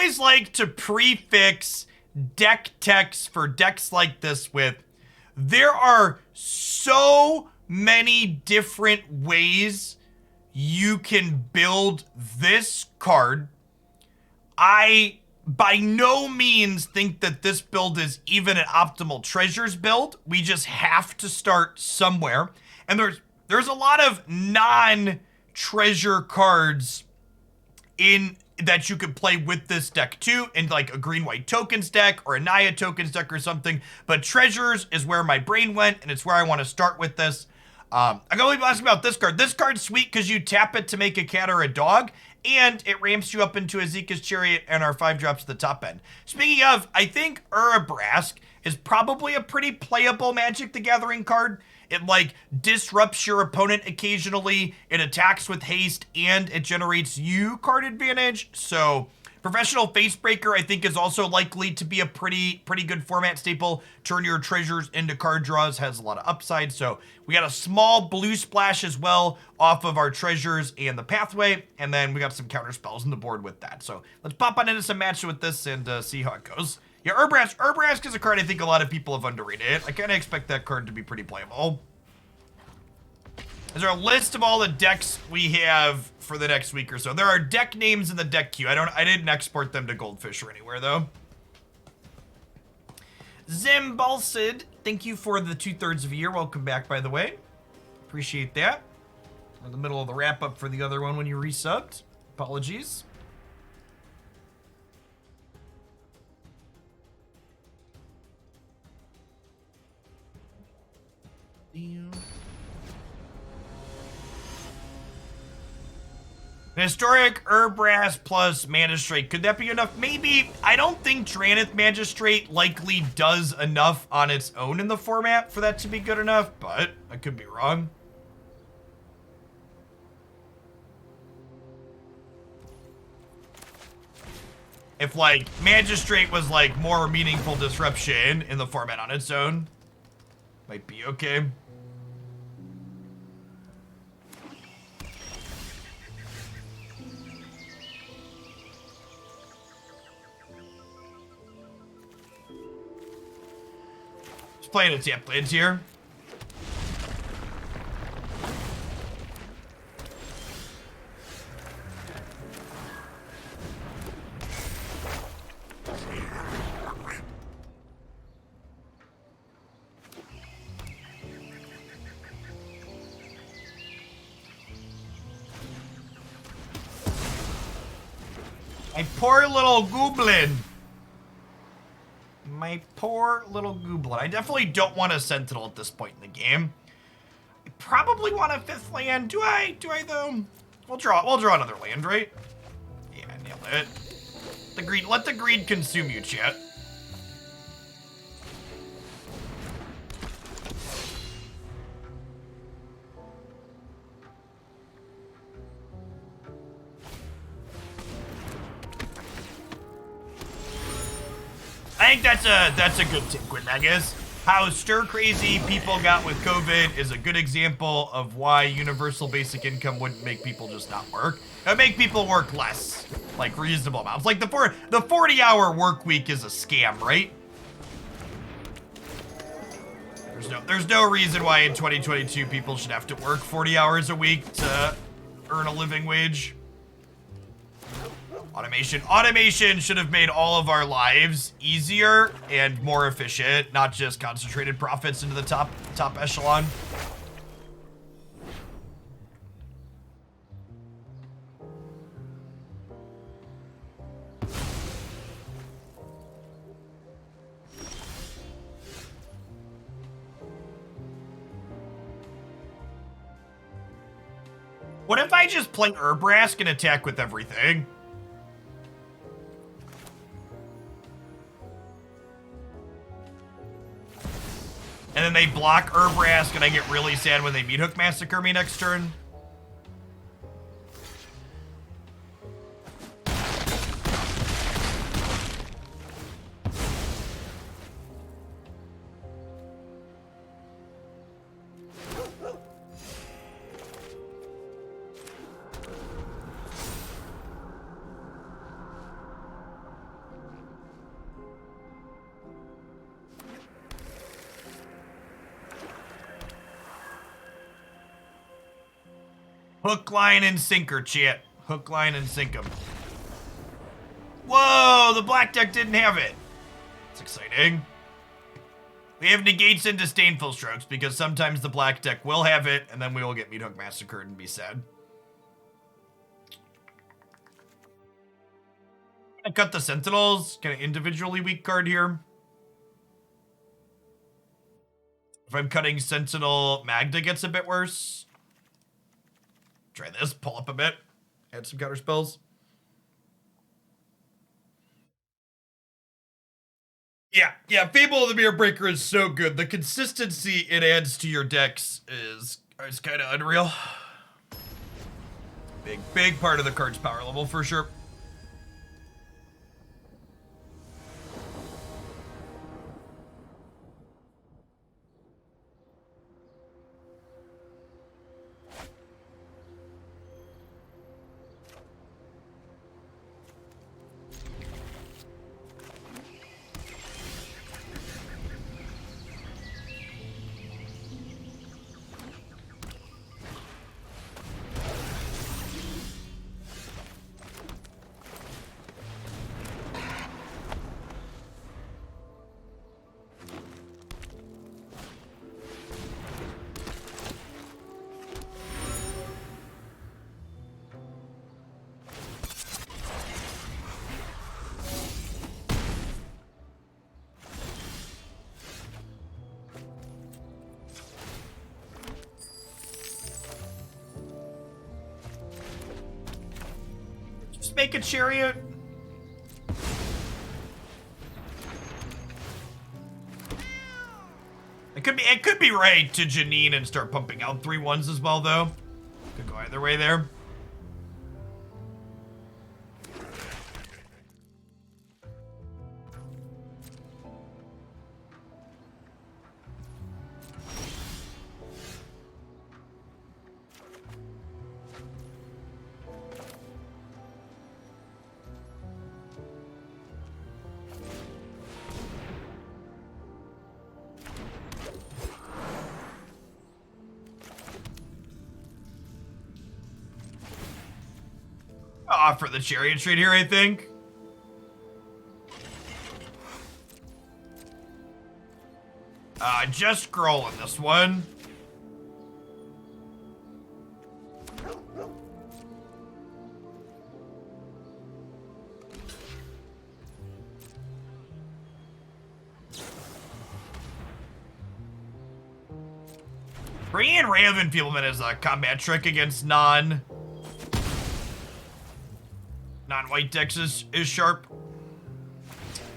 always like to prefix deck text for decks like this with, there are so many different ways you can build this card. I by no means think that this build is even an optimal treasures build. We just have to start somewhere. And there's a lot of non-treasure cards in that you could play with this deck too, in like a green-white tokens deck or a Naya tokens deck or something. But treasures is where my brain went, and it's where I want to start with this. I got people asking about this card. This card's sweet because you tap it to make a cat or a dog, and it ramps you up into Esika's Chariot and our 5-drops at the top end. Speaking of, I think Urabrask is probably a pretty playable Magic the Gathering card. It like disrupts your opponent occasionally, it attacks with haste, and it generates you card advantage. So Professional Facebreaker I think is also likely to be a pretty good format staple. Turn your treasures into card draws, has a lot of upside. So we got a small blue splash as well off of our treasures and the pathway, and then we got some counter spells on the board with that. So let's pop on into some matches with this and see how it goes. Yeah, Urabrask is a card I think a lot of people have underrated. I kind of expect that card to be pretty playable. Is there a list of all the decks we have for the next week or so? There are deck names in the deck queue. I didn't export them to Goldfish or anywhere though. Zimbalsid, thank you for the 2/3 of a year. Welcome back, by the way. Appreciate that. We're in the middle of the wrap up for the other one when you resubbed. Apologies. Historic Urabrask plus Magistrate. Could that be enough? Maybe. I don't think Drannith Magistrate likely does enough on its own in the format for that to be good enough, but I could be wrong. If like Magistrate was like more meaningful disruption in the format on its own, might be okay. Playing its plans here. My poor little goblin. My poor little goblin. I definitely don't want a Sentinel at this point in the game. I probably want a 5th land. Do I though? We'll draw another land, right? Yeah, nailed it. The greed, let the greed consume you, chat. I think that's a good tip, Quinn, I guess. How stir-crazy people got with COVID is a good example of why universal basic income wouldn't make people just not work. It would make people work less, like reasonable amounts. Like the 40-hour work week is a scam, right? There's no reason why in 2022 people should have to work 40 hours a week to earn a living wage. Automation should have made all of our lives easier and more efficient, not just concentrated profits into the top echelon. What if I just play Urabrask and attack with everything? And then they block Urabrask, and I get really sad when they Meat Hook Massacre me next turn. Hook, line, and sinker, chat. Hook, line, and sink 'em. Whoa, the black deck didn't have it. It's exciting. We have negates and disdainful strokes because sometimes the black deck will have it and then we will get Meathook massacred and be sad. I cut the sentinels, kind of individually weak card here. If I'm cutting sentinel, Magda gets a bit worse. Try this, pull up a bit, add some counter spells. Yeah, Fable of the Mirror Breaker is so good. The consistency it adds to your decks is kind of unreal. Big part of the card's power level for sure. Make a Chariot. It could be right to Jinnie and start pumping out 3/1s as well though. Could go either way there. For the Chariot trade here, I think. Just scroll in this one. Bringing in Ray of Enfeeblement as a combat trick against non-white decks is sharp.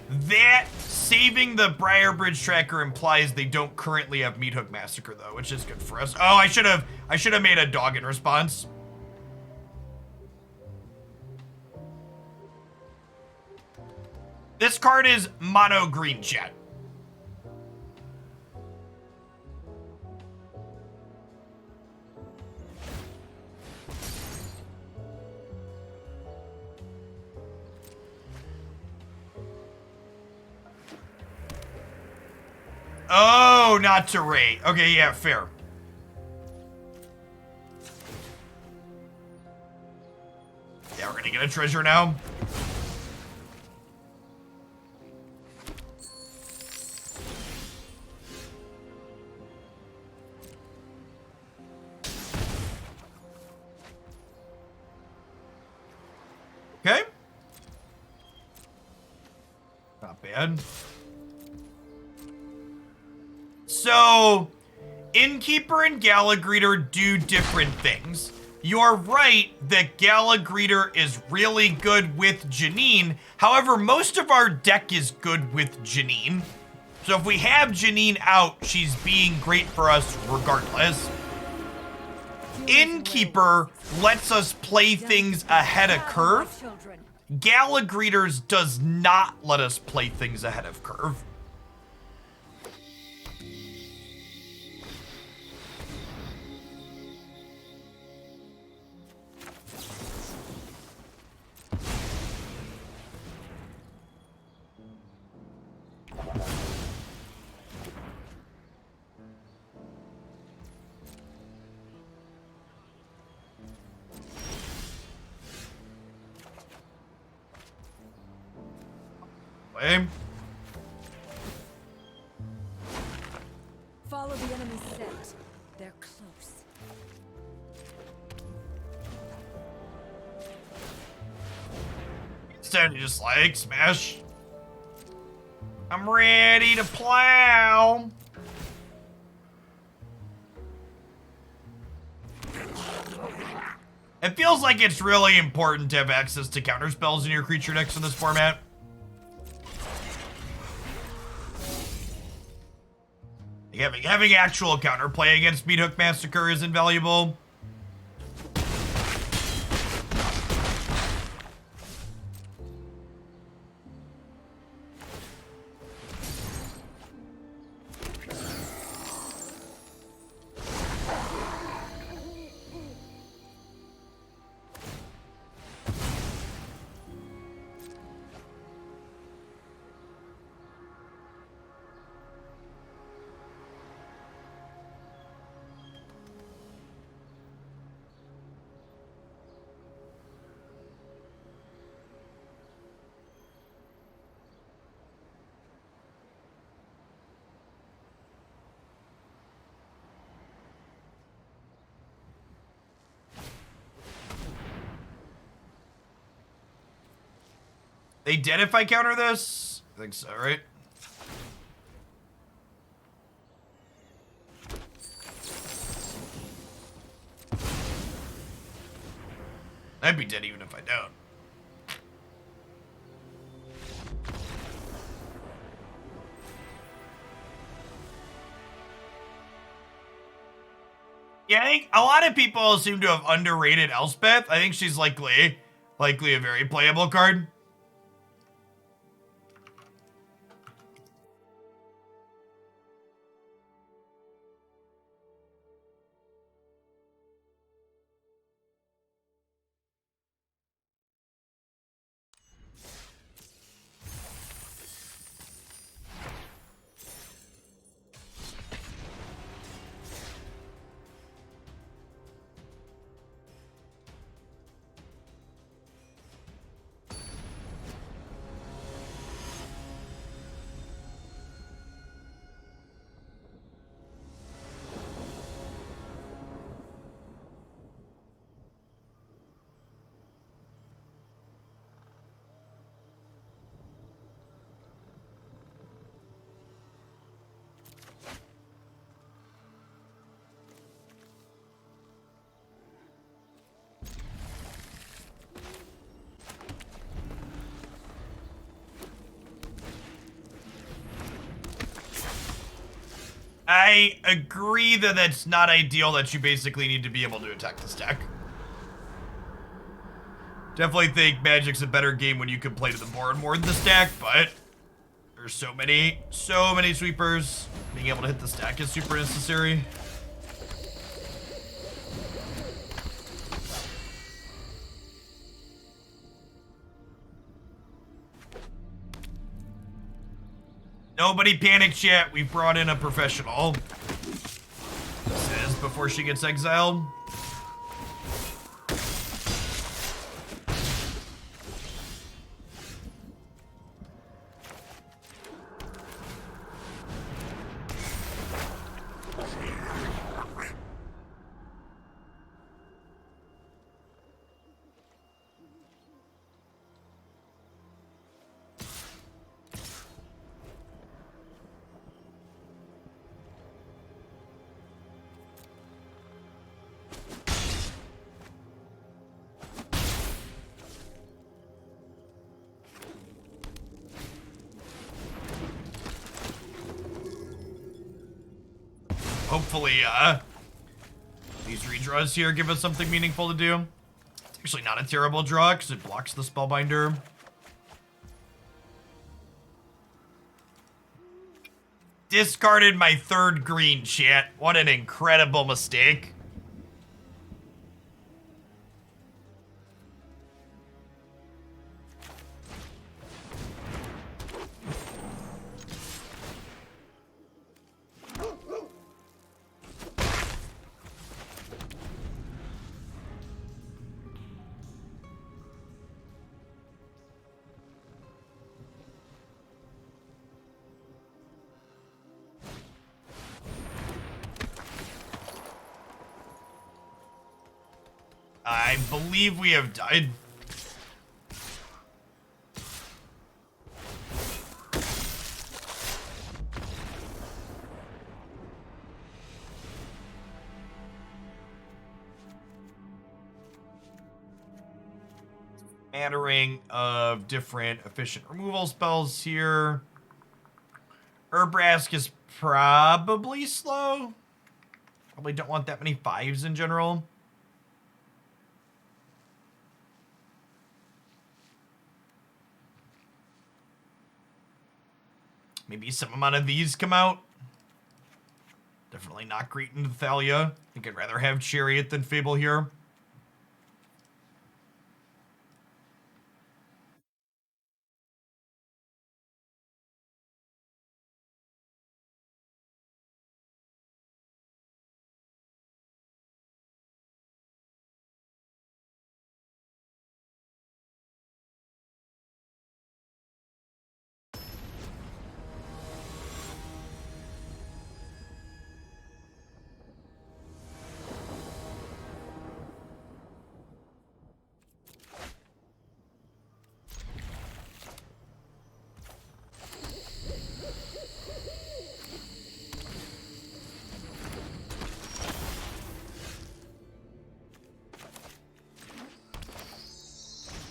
That saving the Briarbridge tracker implies they don't currently have Meathook Massacre though, which is good for us. Oh, I should have made a dog in response. This card is mono green, chat. Oh, not to Ray. Okay, yeah, fair. Yeah, we're gonna get a treasure now. Okay. Not bad. So, Innkeeper and Galagreater do different things. You're right that Galagreater is really good with Jinnie. However, most of our deck is good with Jinnie. So if we have Jinnie out, she's being great for us regardless. Innkeeper lets us play things ahead of curve. Galagreater's does not let us play things ahead of curve. way. Follow the enemy's scent. They're close. It's time to just like smash. I'm ready to plow. It feels like it's really important to have access to counter spells in your creature decks in this format. Having actual counterplay against Meathook Massacre is invaluable. They dead if I counter this? I think so, right? I'd be dead even if I don't. Yeah, I think a lot of people seem to have underrated Elspeth. I think she's likely a very playable card. I agree that that's not ideal, that you basically need to be able to attack this deck. Definitely think Magic's a better game when you can play to the board more than the stack, but there's so many sweepers. Being able to hit the stack is super necessary. Nobody panic yet. We've brought in a professional. This is before she gets exiled. Hopefully, these redraws here give us something meaningful to do. It's actually not a terrible draw because it blocks the Spellbinder. Discarded my third green, chat. What an incredible mistake. I believe we have died. Smattering of different efficient removal spells here. Urabrask is probably slow. Probably don't want that many 5s in general. Maybe some amount of these come out. Definitely not great into Thalia. I think I'd rather have Chariot than Fable here.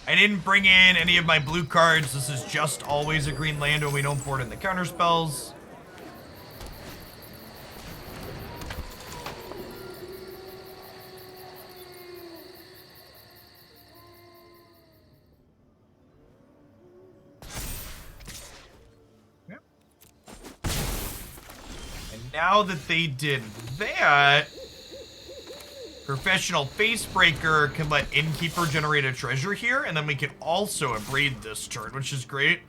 I didn't bring in any of my blue cards. This is just always a green land when we don't board in the counter spells. Yep. And now that they did that, Professional Facebreaker can let Innkeeper generate a treasure here, and then we can also Abrade this turn, which is great.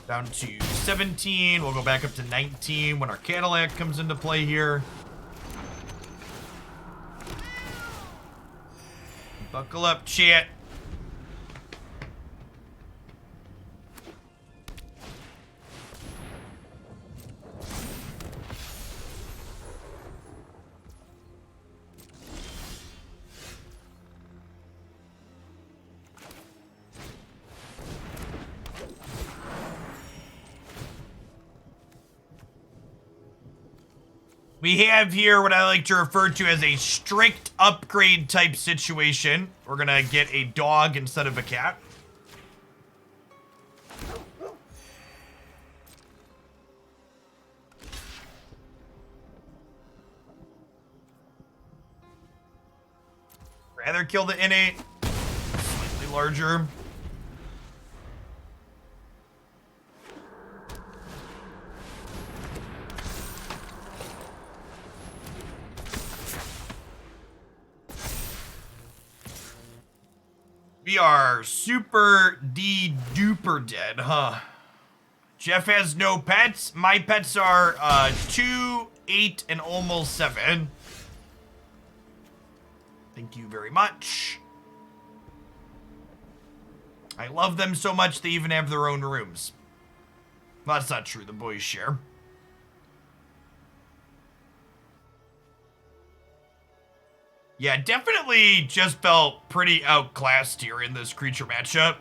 Down to 17. We'll go back up to 19 when our Cadillac comes into play here. Buckle up, chat. We have here what I like to refer to as a strict upgrade type situation. We're gonna get a dog instead of a cat. Rather kill the innate. Slightly larger. We are super duper dead, huh? Jeff has no pets. My pets are 2, 8, and almost 7. Thank you very much. I love them so much they even have their own rooms. Well, that's not true. The boys share. Yeah, definitely just felt pretty outclassed here in this creature matchup.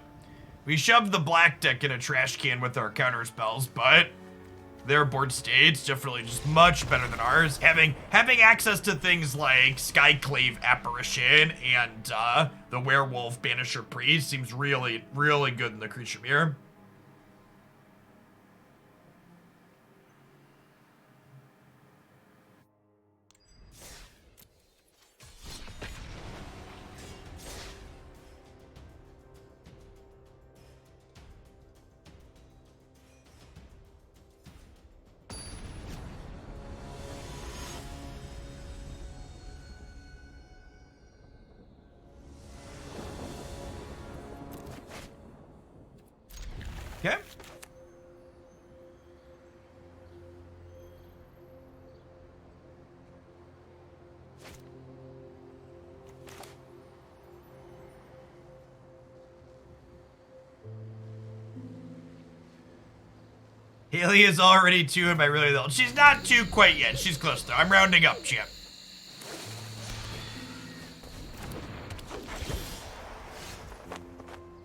We shoved the black deck in a trash can with our counter spells, but their board state's definitely just much better than ours. Having access to things like Skyclave Apparition and the Werewolf Banisher Priest seems really, really good in the creature mirror. Okay. Haley is already 2 and by really old. She's not 2 quite yet. She's close though. I'm rounding up, champ.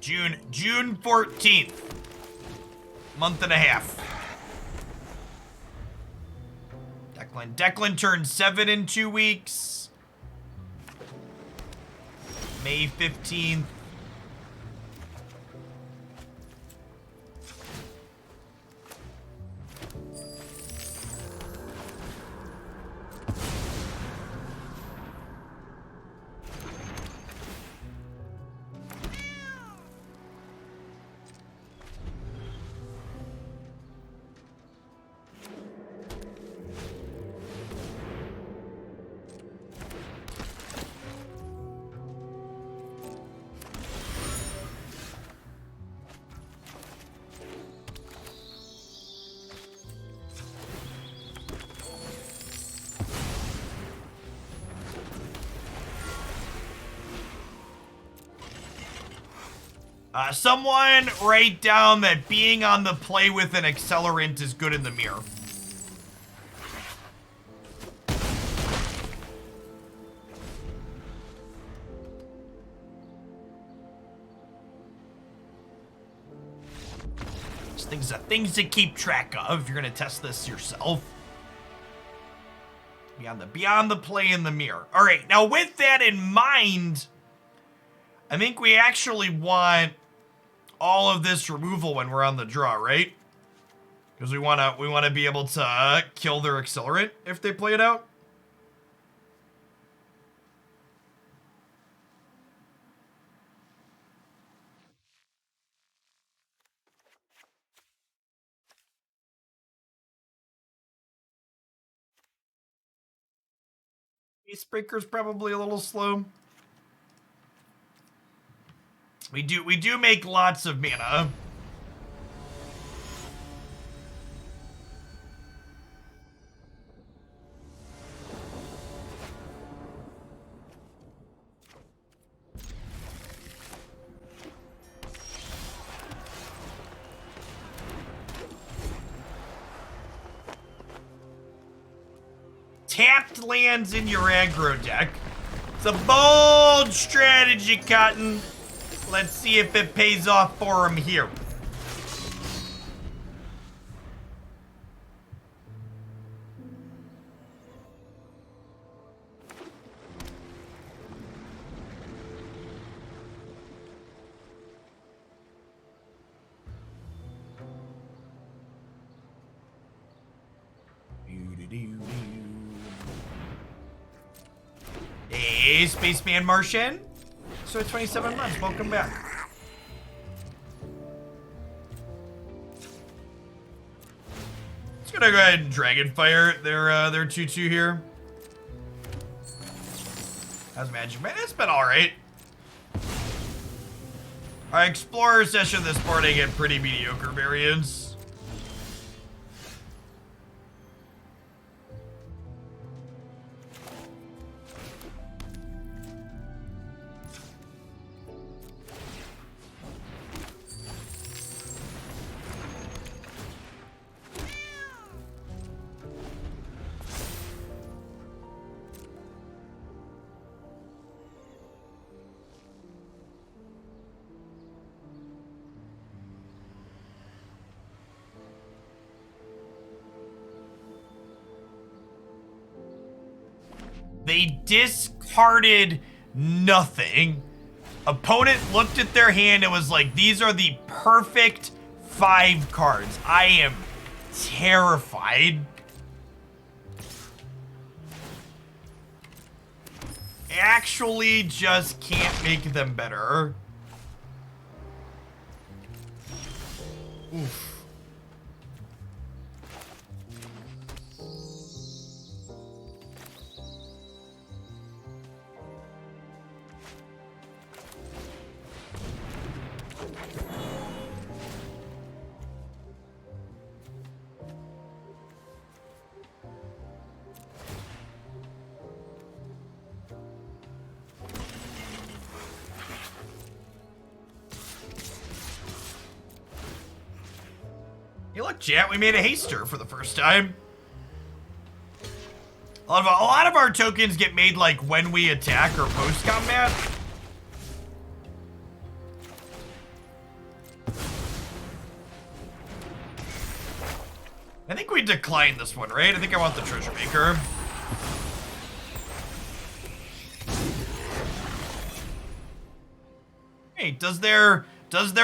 June 14th. Month and a half. Declan turns 7 in 2 weeks. May 15th. Someone write down that being on the play with an accelerant is good in the mirror. Things to keep track of if you're gonna test this yourself. Beyond the play in the mirror. All right, now with that in mind, I think we actually want all of this removal when we're on the draw, right? Because we wanna be able to kill their accelerant if they play it out. Icebreaker's probably a little slow. We do make lots of mana. Tapped lands in your aggro deck. It's a bold strategy, Cotton. Let's see if it pays off for him here. Hey, Spaceman Martian. So 27 months, welcome back. Just gonna go ahead and Dragonfire their 2/2 here. How's Magic Man? It's been alright. Our Explorer session this morning had pretty mediocre variants. They discarded nothing. Opponent looked at their hand and was like, these are the perfect 5 cards. I am terrified. Actually just can't make them better. Oof. Hey, look, chat, we made a haster for the first time. A lot of our tokens get made like when we attack or post combat. I think we declined this one, right? I think I want the treasure maker. Hey, does their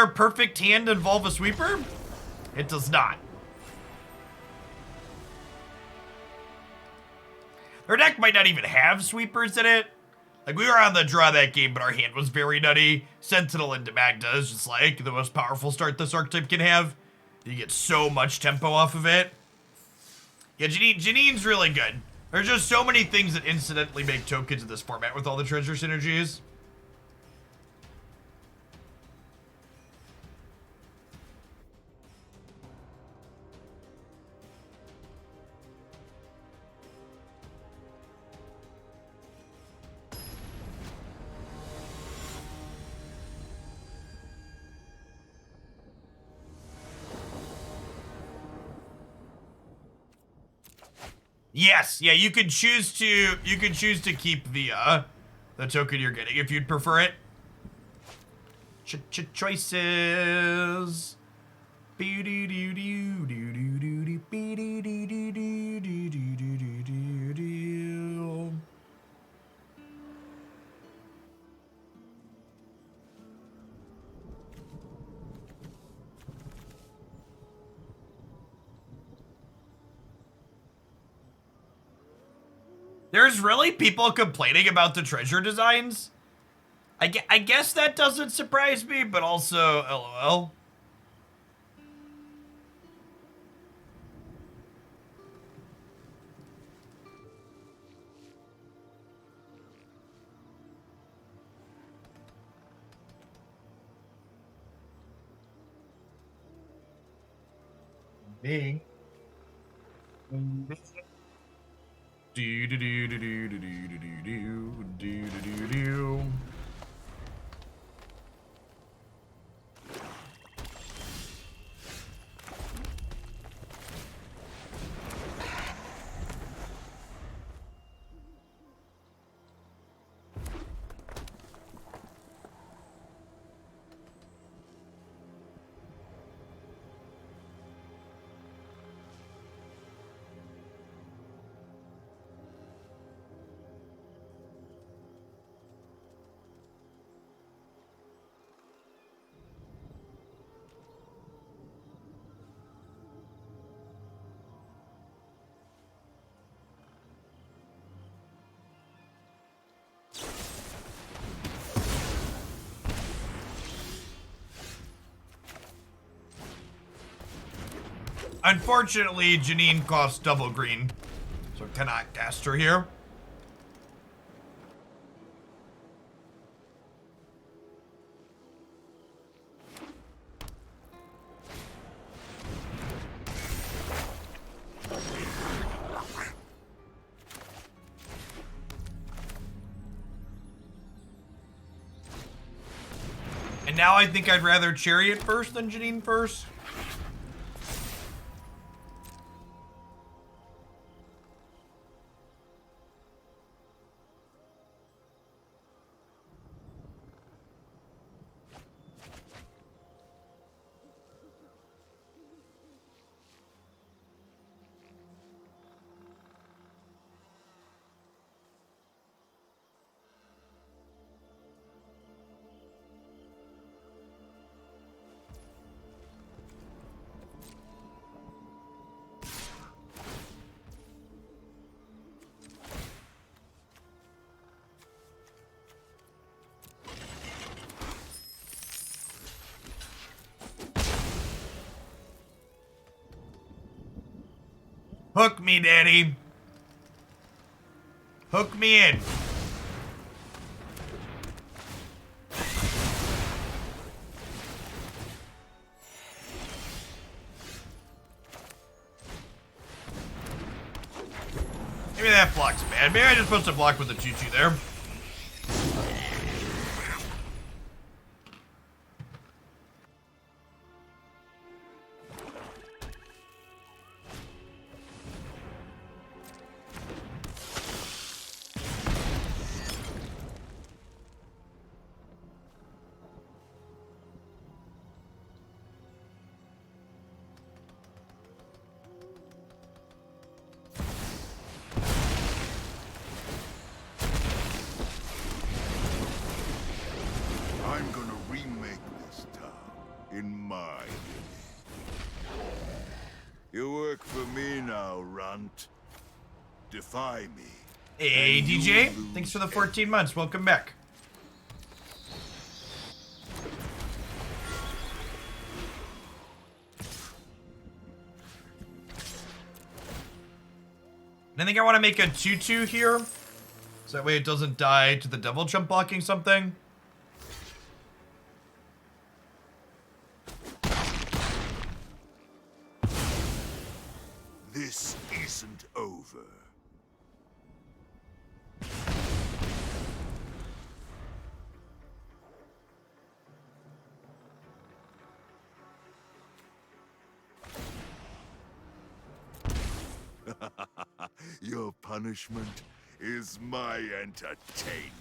perfect hand involve a sweeper? It does not. Their deck might not even have sweepers in it. Like, we were on the draw that game, but our hand was very nutty. Sentinel into Magda is just like the most powerful start this archetype can have. You get so much tempo off of it. Yeah, Jinnie's really good. There's just so many things that incidentally make tokens in this format with all the treasure synergies. Yes, yeah, you could choose to keep the token you're getting if you'd prefer it. Choices. There's really people complaining about the treasure designs. I guess that doesn't surprise me, but also LOL. Me. Do do do do do do do do do do do do. Unfortunately, Jinnie costs double green, so cannot cast her here. And now I think I'd rather Chariot first than Jinnie first. Hook me, Daddy. Hook me in. Maybe that block's bad. Maybe I just supposed to block with the choo-choo there. in my You work for me now, Runt. Defy me. Hey, DJ. Thanks for the 14 months. Welcome back. I think I want to make a 2/2 here. So that way it doesn't die to the devil jump blocking something. This isn't over. Your punishment is my entertainment.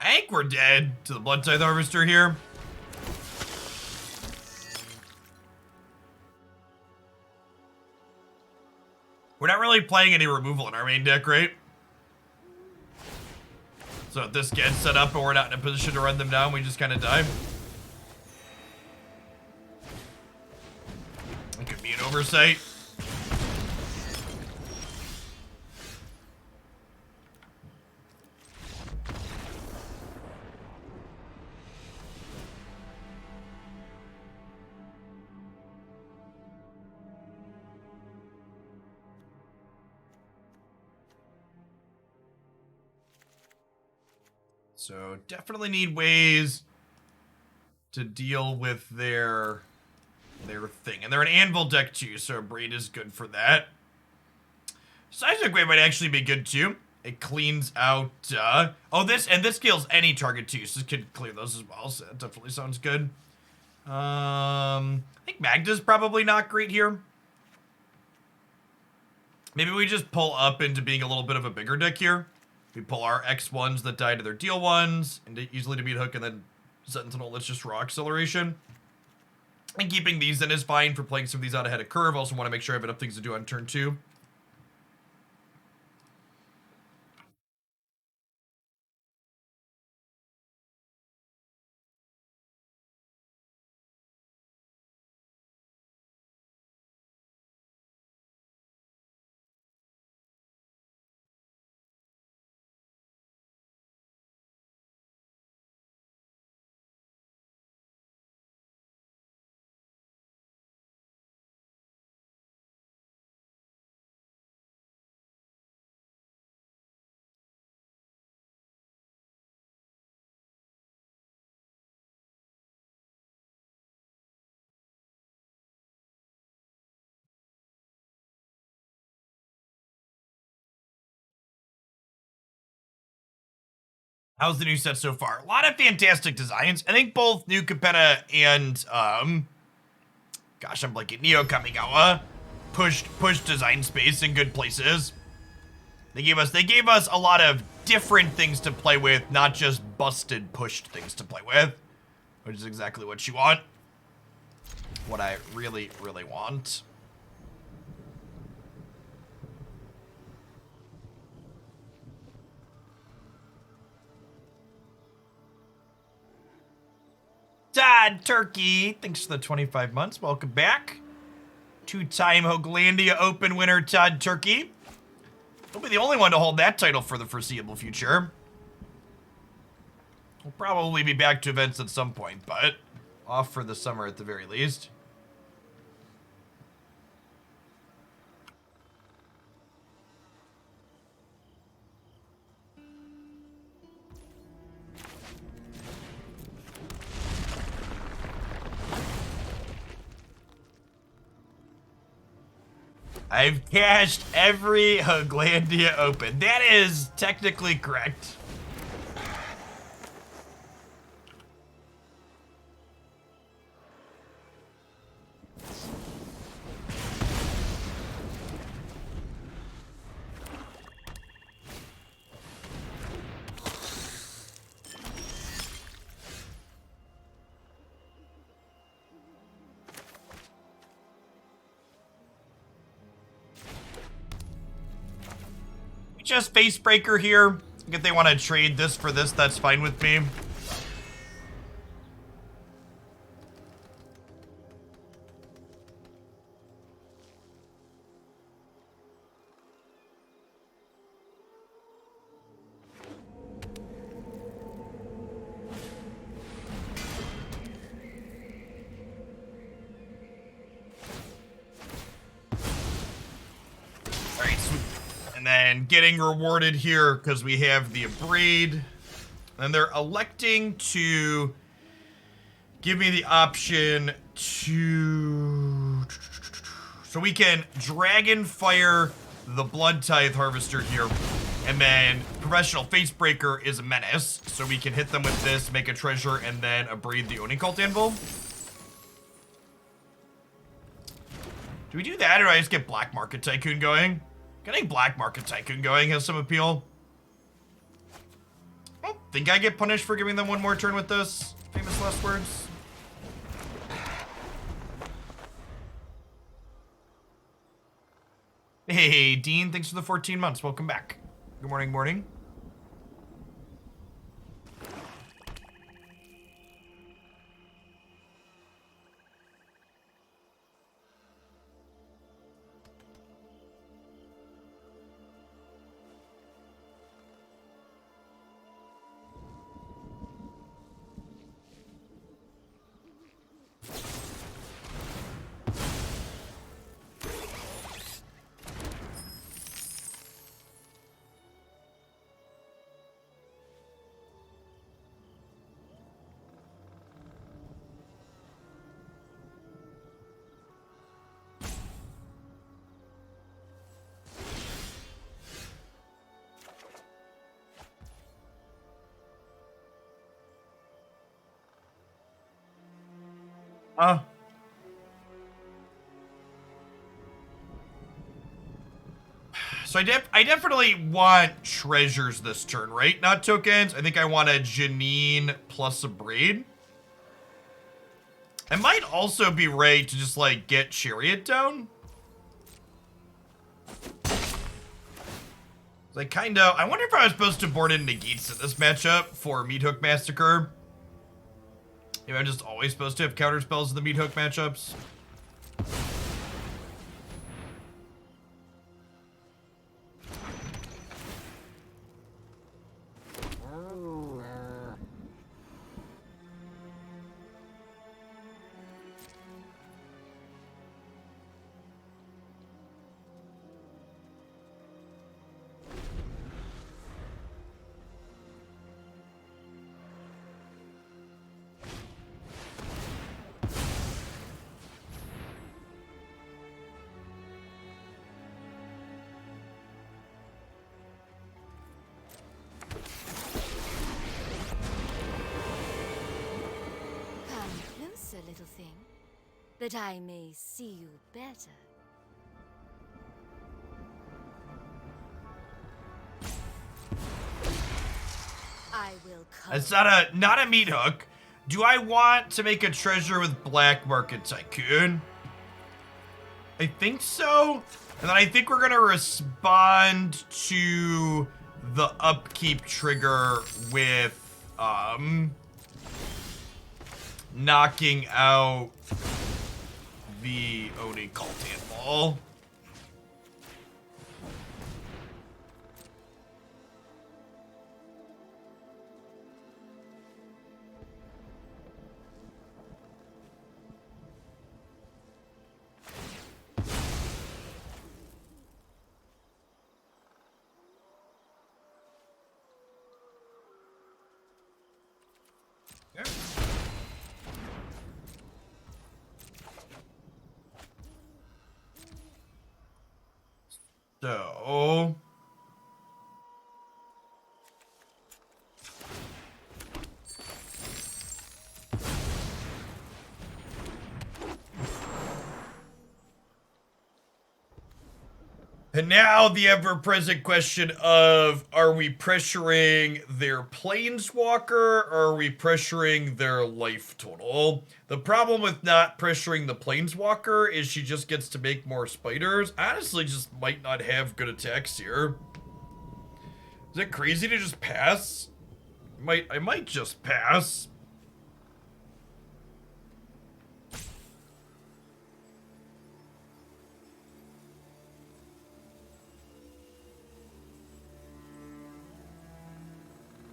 I think we're dead to the Blood Tithe Harvester here. We're not really playing any removal in our main deck, right? So if this gets set up and we're not in a position to run them down, we just kind of die. It could be an oversight. So definitely need ways to deal with their thing. And they're an anvil deck too, so Abrade is good for that. Seismic Wave might actually be good too. It cleans out this kills any target too, so this could clear those as well, so that definitely sounds good. I think Magda's probably not great here. Maybe we just pull up into being a little bit of a bigger deck here. We pull our X1s that die to their deal ones, and easily to beat Hook, and then Sentinel, that's just raw acceleration. And keeping these in is fine for playing some of these out ahead of curve. Also want to make sure I have enough things to do on turn 2. How's the new set so far? A lot of fantastic designs. I think both New Capenna and, gosh, I'm blanking, Neo Kamigawa pushed design space in good places. They gave us a lot of different things to play with, not just busted pushed things to play with, which is exactly what you want. What I really, really want. Todd Turkey, thanks for the 25 months. Welcome back. 2-time Hoaglandia Open winner, Todd Turkey. He'll be the only one to hold that title for the foreseeable future. We'll probably be back to events at some point, but off for the summer at the very least. I've cashed every Hoaglandia Open. That is technically correct. Just Facebreaker here. If they want to trade this for this, that's fine with me. And then getting rewarded here because we have the Abrade. And they're electing to give me the option to... So we can Dragon Fire the Blood Tithe Harvester here. And then Professional Facebreaker is a menace. So we can hit them with this, make a treasure, and then Abrade the Oni Cult Anvil. Do we do that, or do I just get Black Market Tycoon going? Getting Black Market Tycoon going has some appeal. I don't think I get punished for giving them one more turn with this. Famous last words. Hey, Dean, thanks for the 14 months. Welcome back. Good morning, morning. So I definitely want treasures this turn, right? Not tokens. I think I want a Jinnie plus a Abrade. I might also be right to just, like, get Chariot down. Like, I wonder if I was supposed to board in Negates in this matchup for Meat Hook Massacre. Maybe I'm just always supposed to have counter spells in the Meat Hook matchups. Little thing, that I may see you better. I will come. It's not a Meat Hook. Do I want to make a treasure with Black Market Tycoon? I think so. And then I think we're gonna respond to the upkeep trigger with knocking out the Oni Cult Anvil. Okay. So... And now the ever-present question of, are we pressuring their Planeswalker or are we pressuring their life total? The problem with not pressuring the Planeswalker is she just gets to make more spiders. Honestly, just might not have good attacks here. Is it crazy to just pass? I might just pass.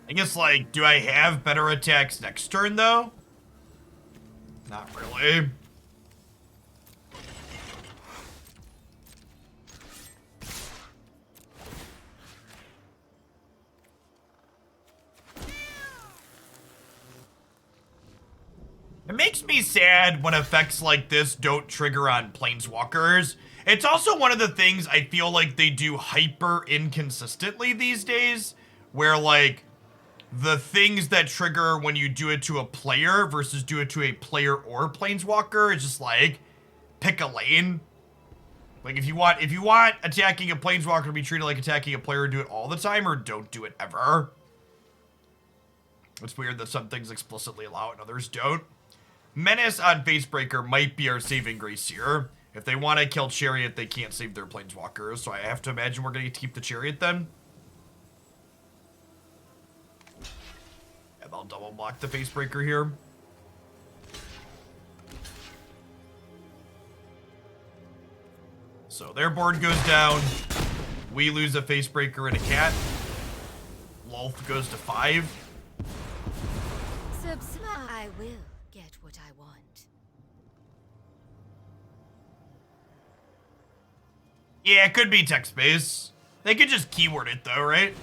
I guess, like, do I have better attacks next turn, though? Not really. sad when effects like this don't trigger on planeswalkers. It's also one of the things I feel like they do hyper inconsistently these days, where like the things that trigger when you do it to a player versus do it to a player or planeswalker is just like pick a lane. Like if you want attacking a planeswalker to be treated like attacking a player, do it all the time or don't do it ever. It's weird that some things explicitly allow it and others don't. Menace on Facebreaker might be our saving grace here. If they want to kill Chariot, they can't save their planeswalkers, so I have to imagine we're going to keep the Chariot then. And I'll double block the Facebreaker here. So their board goes down. We lose a Facebreaker and a cat. Lolth goes to 5. I will get what I want. Yeah, it could be text-based. They could just keyword it though, right?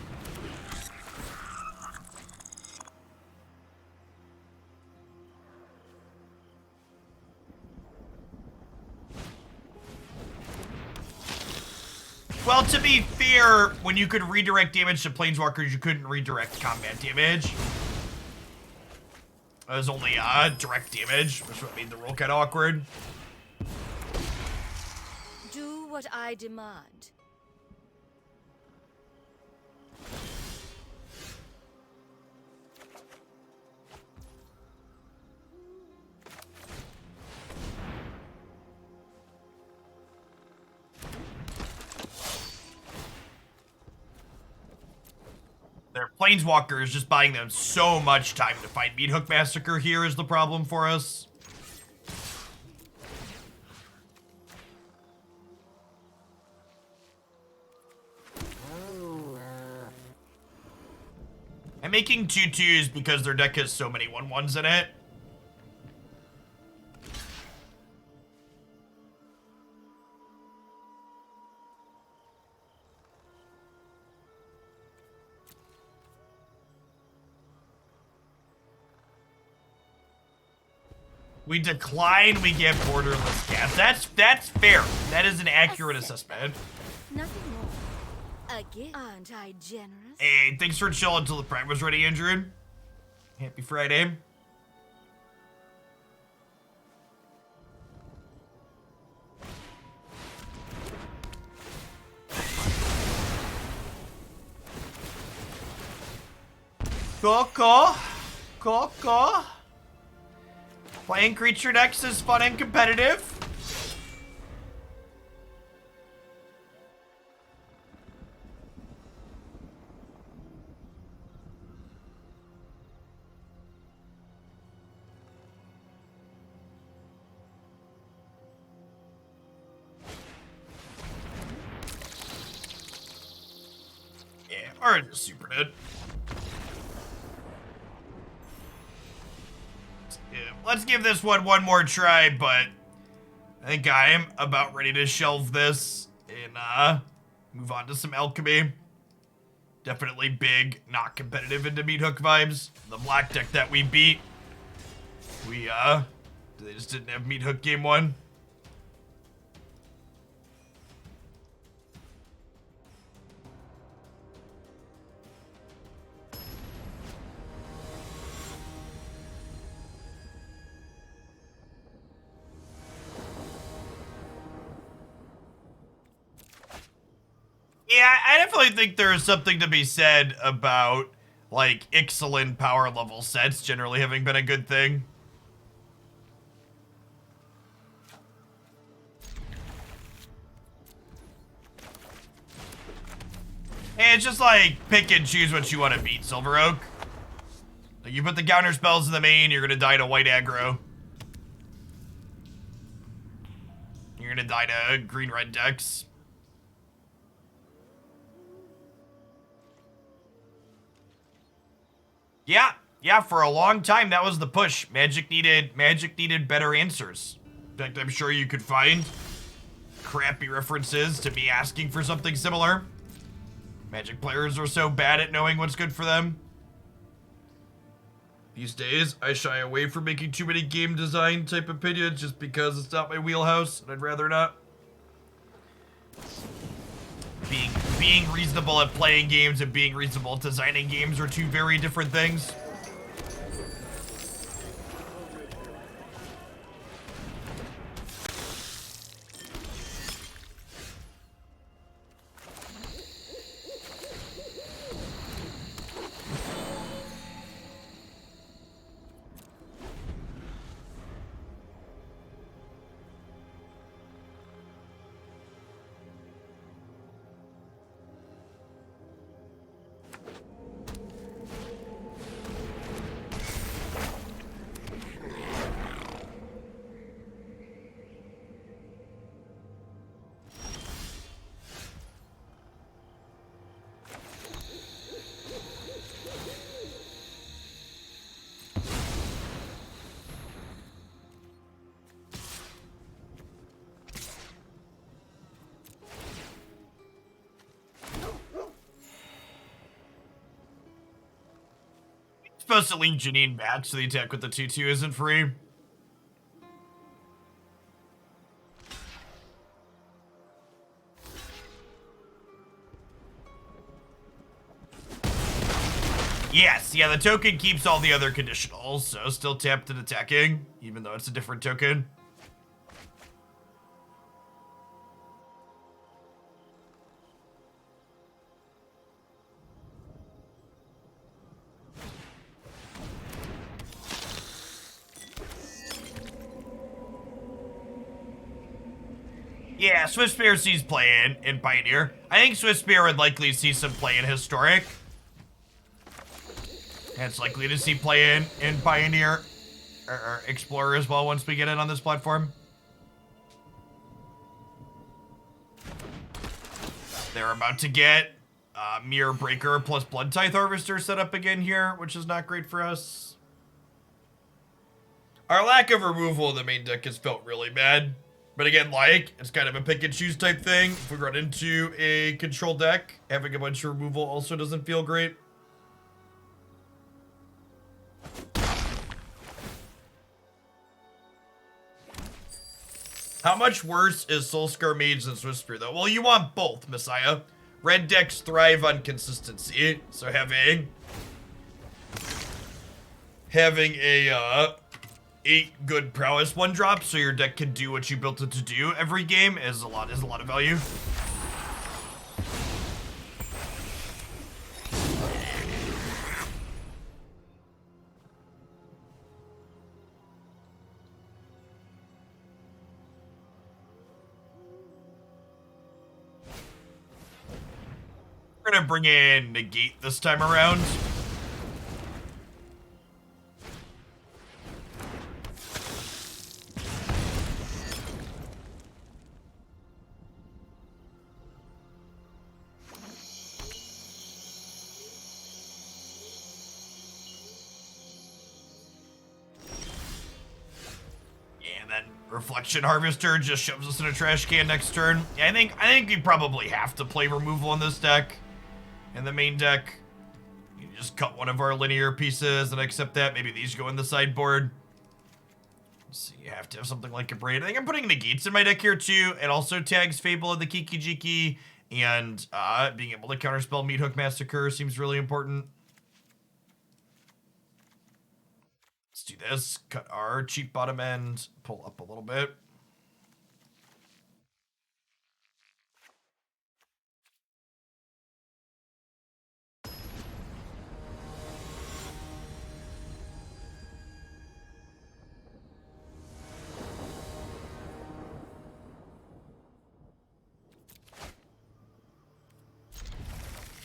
Well, to be fair, when you could redirect damage to planeswalkers, you couldn't redirect combat damage. It was only direct damage, which would made the rule kind of awkward. Do what I demand. Their planeswalker is just buying them so much time to fight. Meat Hook Massacre here is the problem for us. I'm making 2/2s because their deck has so many 1/1s in it. We decline, we get borderless cast. That's fair. That is an accurate assessment. Nothing more. Again, aren't I generous? Hey, thanks for chilling until the prime was ready, Andrew. Happy Friday. Cool. Playing creature decks is fun and competitive. Yeah, alright, super dead. Let's give this one more try, but I think I am about ready to shelve this and move on to some alchemy. Definitely big, not competitive into Meat Hook vibes. The black deck that we beat, they just didn't have Meat Hook game 1. Yeah, I definitely think there is something to be said about, like, Ixalan power level sets generally having been a good thing. Hey, it's just like, pick and choose what you want to beat, Silver Oak. Like, you put the counter spells in the main, you're gonna die to white aggro. You're gonna die to green-red decks. Yeah, for a long time that was the push. Magic needed better answers. In fact, I'm sure you could find crappy references to me asking for something similar. Magic players are so bad at knowing what's good for them. These days, I shy away from making too many game design type opinions just because it's not my wheelhouse, and I'd rather not. Being reasonable at playing games and being reasonable at designing games are two very different things. Supposed to link Jinnie back so the attack with the 2/2 isn't free. Yes, yeah, the token keeps all the other conditionals, so still tapped and attacking, even though it's a different token. Yeah, Swiftspear sees play in Pioneer. I think Swiftspear would likely see some play in Historic. And it's likely to see play in Pioneer or Explorer as well once we get in on this platform. They're about to get Mirror Breaker plus Blood Tithe Harvester set up again here, which is not great for us. Our lack of removal in the main deck has felt really bad. But again, like, it's kind of a pick and choose type thing. If we run into a control deck, having a bunch of removal also doesn't feel great. How much worse is Soulscar Mage than Swiftspear, though? Well, you want both, Messiah. Red decks thrive on consistency, so having a 8 good prowess 1-drop, so your deck can do what you built it to do every game is a lot of value. We're gonna bring in Negate this time around. Reflection Harvester just shoves us in a trash can next turn. Yeah, I think we probably have to play removal in this deck. In the main deck, you just cut one of our linear pieces and accept that. Maybe these go in the sideboard. So you have to have something like Abrade. I think I'm putting Negates in my deck here too. It also tags Fable in the Kiki Jiki, and being able to counterspell Meat Hook Massacre seems really important. Let's do this. Cut our cheap bottom end. Pull up a little bit.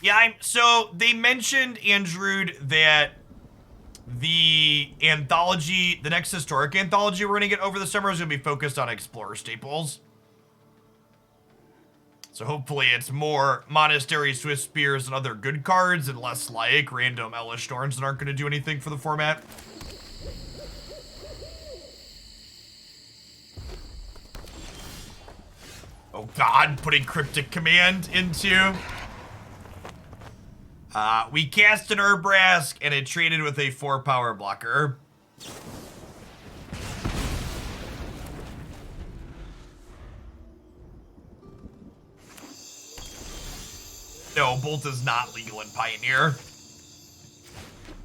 Yeah, so they mentioned, Andrewed, that the anthology, the next historic anthology we're going to get over the summer is going to be focused on Explorer staples. So hopefully it's more Monastery, Swift Spears, and other good cards, and less like random Elvish Thorns that aren't going to do anything for the format. Oh god, putting Cryptic Command into... We cast an Urabrask, and it traded with a 4 power blocker. No, Bolt is not legal in Pioneer.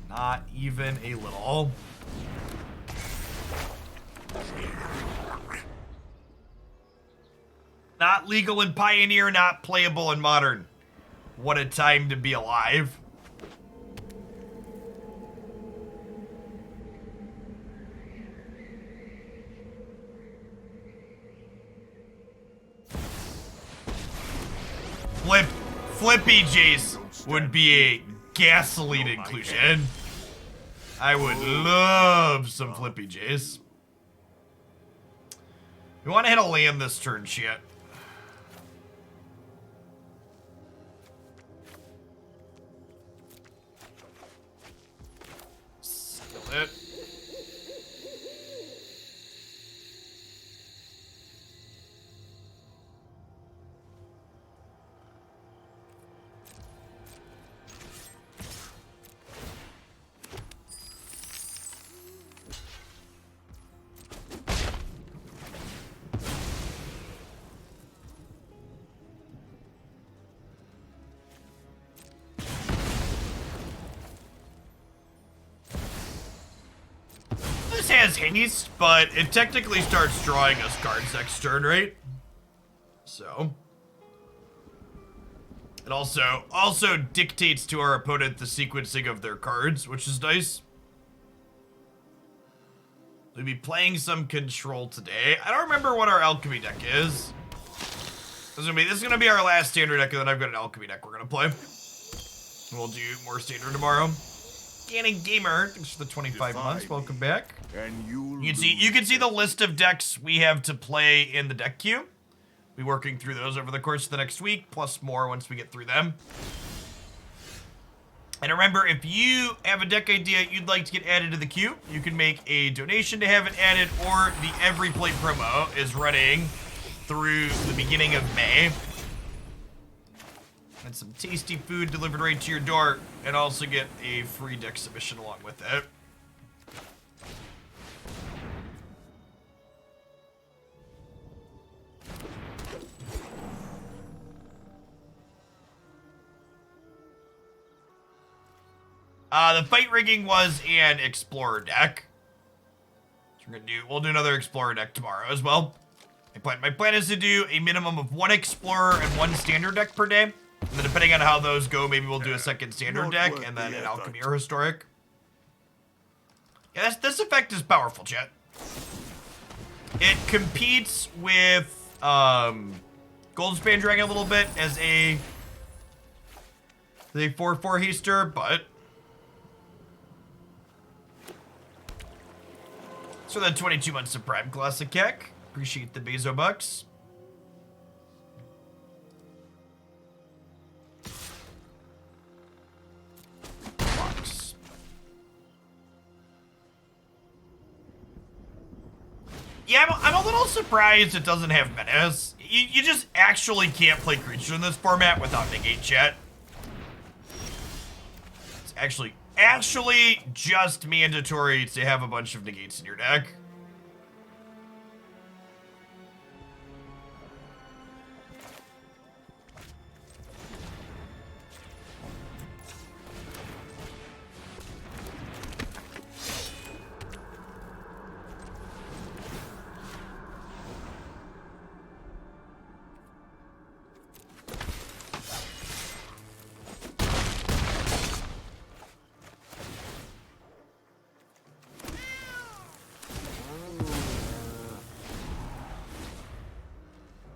Not even a little. Not legal in Pioneer, not playable in Modern. What a time to be alive. Flippy Jace would be a gasoline inclusion. I would love some Flippy Jace. We want to hit a land this turn, shit. Steal it. Has haste, but it technically starts drawing us cards next turn, right? So it also dictates to our opponent the sequencing of their cards, which is nice. We'll be playing some control today. I don't remember what our alchemy deck is. This is gonna be our last standard deck, and then I've got an alchemy deck we're gonna play. We'll do more standard tomorrow. Scanning Gamer, thanks for the 25 months. Welcome back. And You can see the list of decks we have to play in the deck queue. We'll be working through those over the course of the next week, plus more once we get through them. And remember, if you have a deck idea you'd like to get added to the queue, you can make a donation to have it added, or the Every Play promo is running through the beginning of May. And some tasty food delivered right to your door, and also get a free deck submission along with it. The fight rigging was an Explorer deck. So we'll do another Explorer deck tomorrow as well. My plan is to do a minimum of 1 Explorer and 1 standard deck per day. And then depending on how those go, maybe we'll do a second standard deck and then an alchemy or historic. Yeah, this effect is powerful, chat. It competes with Goldspan Dragon a little bit as a 4/4 haster, but so then 22 months of Prime Classic Keck. Appreciate the Bezo bucks. Yeah, I'm a little surprised it doesn't have menace. You just actually can't play creature in this format without negate, chat. It's actually just mandatory to have a bunch of negates in your deck.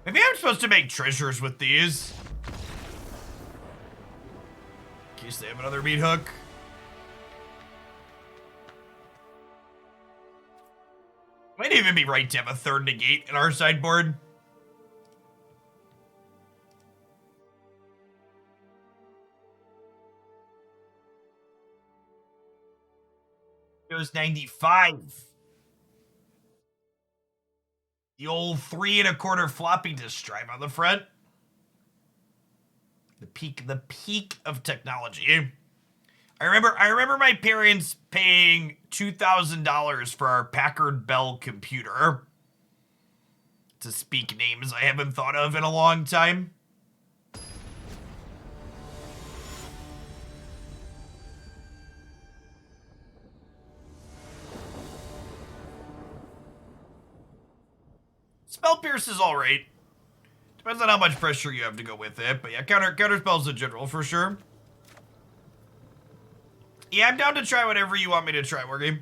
Maybe I'm supposed to make treasures with these. In case they have another meat hook. Might even be right to have a 3rd negate in our sideboard. It was 95. The old 3 1/4 floppy disk drive on the front. The peak of technology. I remember my parents paying $2,000 for our Packard Bell computer. To speak names I haven't thought of in a long time. Spell Pierce is alright. Depends on how much pressure you have to go with it, but yeah, counter spells in general for sure. Yeah, I'm down to try whatever you want me to try, Wargame.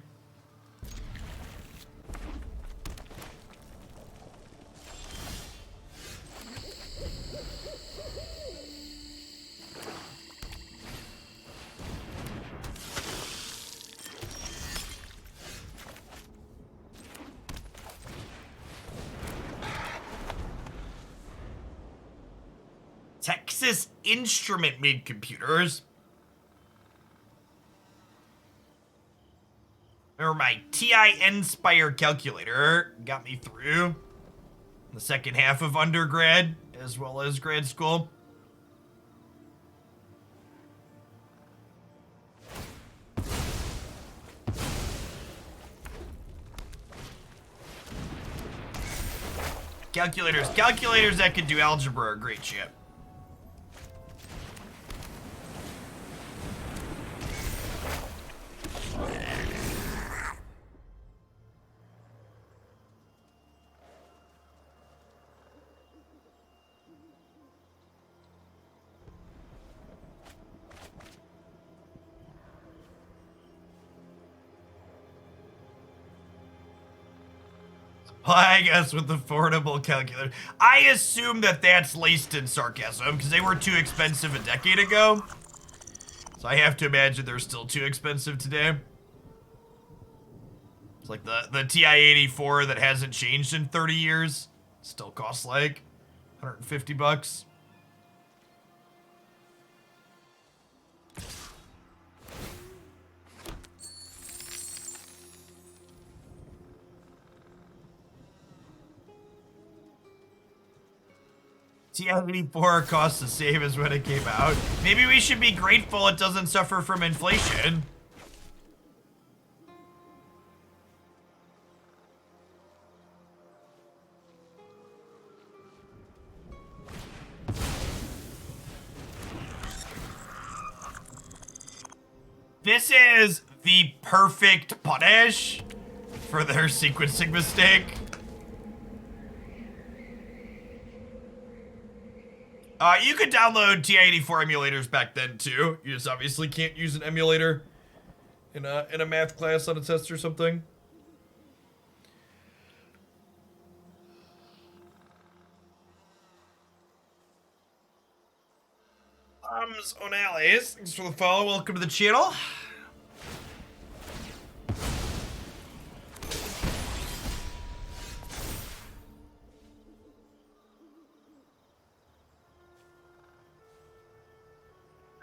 Texas Instrument made computers. Or my TI Inspire calculator got me through the second half of undergrad as well as grad school. Calculators that can do algebra are great shit. Well, I guess with affordable calculator. I assume that that's laced in sarcasm because they were too expensive a decade ago. So I have to imagine they're still too expensive today. It's like the TI-84 that hasn't changed in 30 years. Still costs like $150. TI-84 costs the same as when it came out. Maybe we should be grateful it doesn't suffer from inflation. This is the perfect punish for their sequencing mistake. You could download TI-84 emulators back then too. You just obviously can't use an emulator in a math class on a test or something. O'Nally's, thanks for the follow. Welcome to the channel.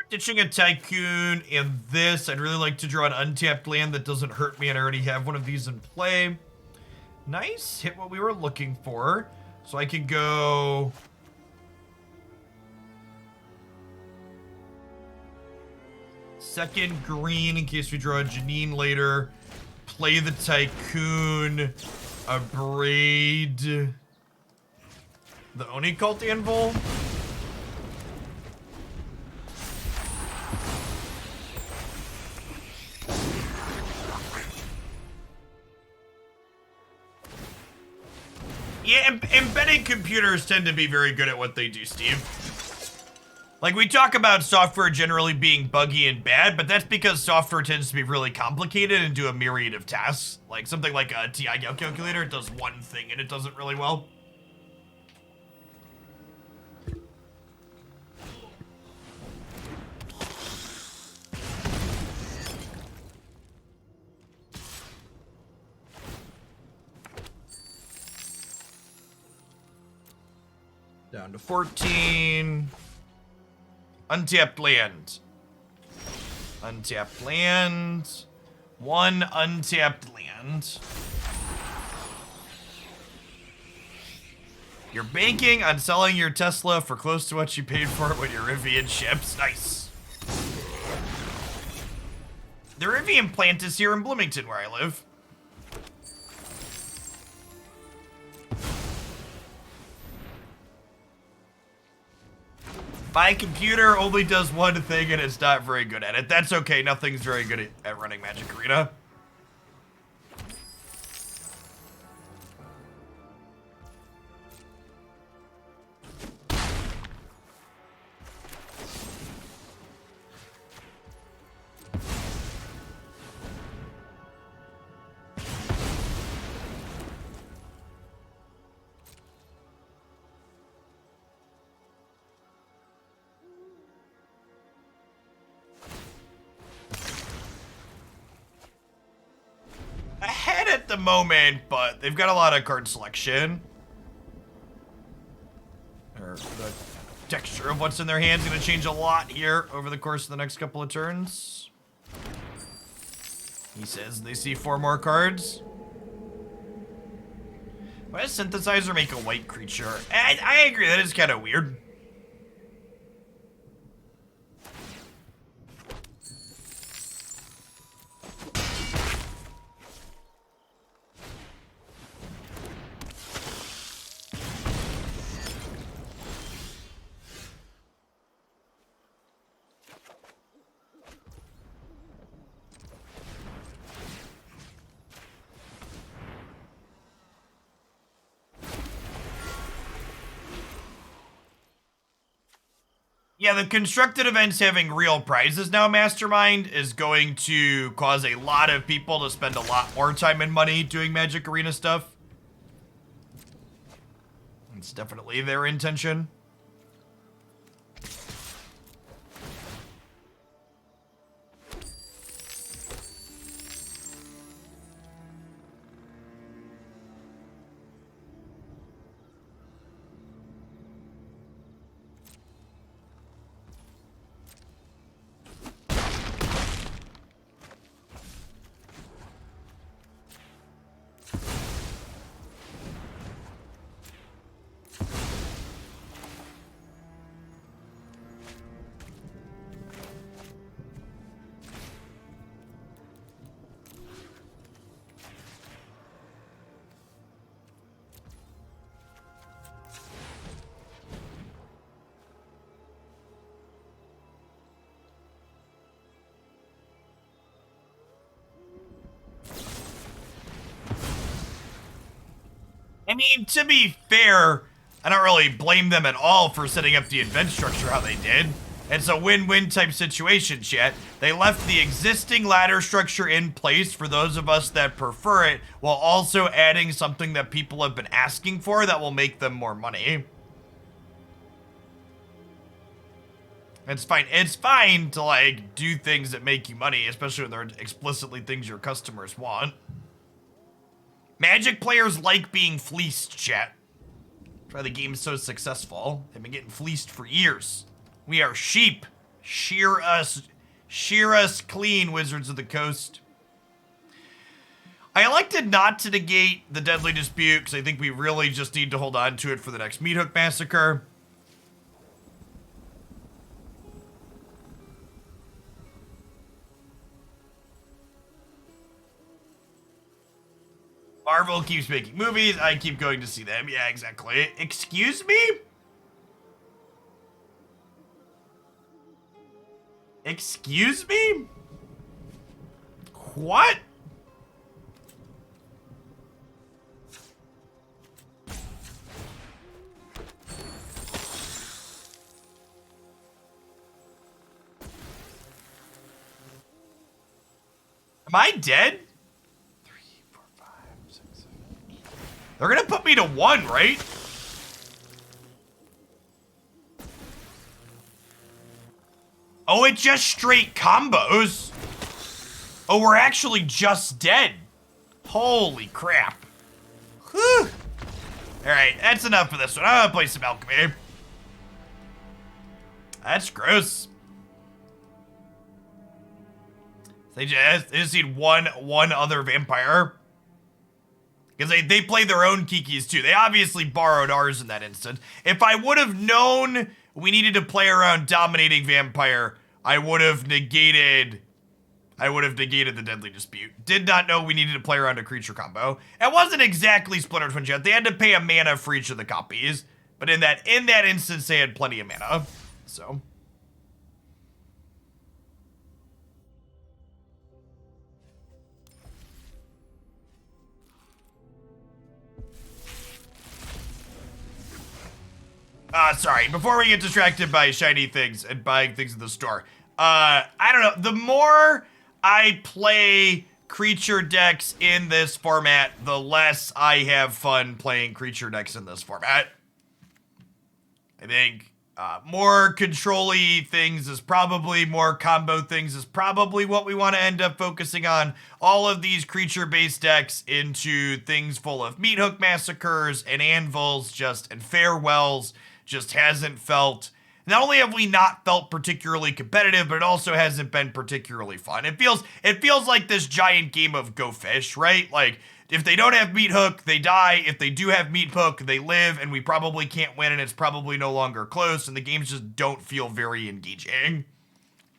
Ditching a Tycoon and this. I'd really like to draw an untapped land that doesn't hurt me, and I already have one of these in play. Nice. Hit what we were looking for. So I could go... second green in case we draw a Jinnie later. Play the Tycoon. Abrade. The Oni Cult Anvil. Yeah, embedded computers tend to be very good at what they do, Steve. Like, we talk about software generally being buggy and bad, but that's because software tends to be really complicated and do a myriad of tasks. Like, something like a TI calculator does one thing and it does it really well. Down to 14. Untapped land. Untapped land. One untapped land. You're banking on selling your Tesla for close to what you paid for it when your Rivian ships. Nice. The Rivian plant is here in Bloomington, where I live. My computer only does one thing and it's not very good at it. That's okay, nothing's very good at running Magic Arena. Ahead at the moment, but they've got a lot of card selection. Or the texture of what's in their hands is going to change a lot here over the course of the next couple of turns. He says they see 4 more cards. Why does Synthesizer make a white creature? I agree, that is kind of weird. Yeah, the constructed events having real prizes now, Mastermind, is going to cause a lot of people to spend a lot more time and money doing Magic Arena stuff. It's definitely their intention. I mean, to be fair, I don't really blame them at all for setting up the event structure how they did. It's a win-win type situation, chat. They left the existing ladder structure in place for those of us that prefer it, while also adding something that people have been asking for that will make them more money. It's fine. It's fine to, like, do things that make you money, especially when they're explicitly things your customers want. Magic players like being fleeced, chat. That's why the game's so successful. They've been getting fleeced for years. We are sheep. Shear us clean, Wizards of the Coast. I elected not to negate the Deadly Dispute because I think we really just need to hold on to it for the next Meathook Massacre. Marvel keeps making movies. I keep going to see them. Yeah, exactly. Excuse me? Excuse me? What? Am I dead? They're gonna put me to 1, right? Oh, it just straight combos. Oh, we're actually just dead. Holy crap. Whew. Alright, that's enough for this one. I'm gonna play some Alchemy. That's gross. They just need one other vampire. Because they play their own Kikis too. They obviously borrowed ours in that instance. If I would have known we needed to play around Dominating Vampire, I would have negated the Deadly Dispute. Did not know we needed to play around a creature combo. It wasn't exactly Splinter Twin Jet. They had to pay a mana for each of the copies. But in that instance, they had plenty of mana. So... sorry, before we get distracted by shiny things and buying things in the store, I don't know, the more I play creature decks in this format, the less I have fun playing creature decks in this format. I think more control-y things is probably, more combo things is probably what we want to end up focusing on. All of these creature-based decks into things full of Meat Hook Massacres and Anvils and Farewells just hasn't felt, not only have we not felt particularly competitive, but it also hasn't been particularly fun. It feels like this giant game of Go Fish, right? Like, if they don't have Meat Hook, they die. If they do have Meat Hook, they live, and we probably can't win, and it's probably no longer close, and the games just don't feel very engaging.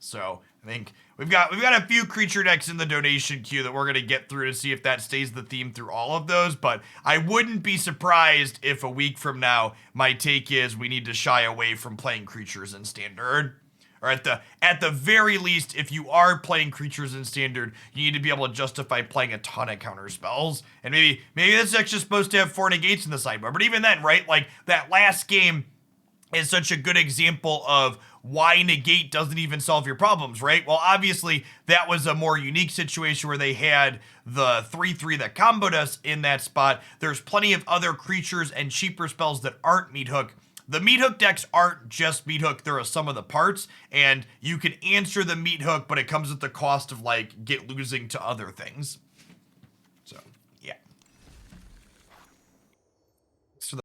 So, I think we've got a few creature decks in the donation queue that we're going to get through to see if that stays the theme through all of those, but I wouldn't be surprised if a week from now my take is we need to shy away from playing creatures in Standard. Or at the very least, if you are playing creatures in Standard, you need to be able to justify playing a ton of counter spells. And maybe this deck's just supposed to have 4 negates in the sideboard, but even then, right, like that last game is such a good example of why negate doesn't even solve your problems, right? Well, obviously, that was a more unique situation where they had the 3/3 that comboed us in that spot. There's plenty of other creatures and cheaper spells that aren't Meat Hook. The Meat Hook decks aren't just Meat Hook, they're a sum of the parts, and you can answer the Meat Hook, but it comes at the cost of, like, losing to other things.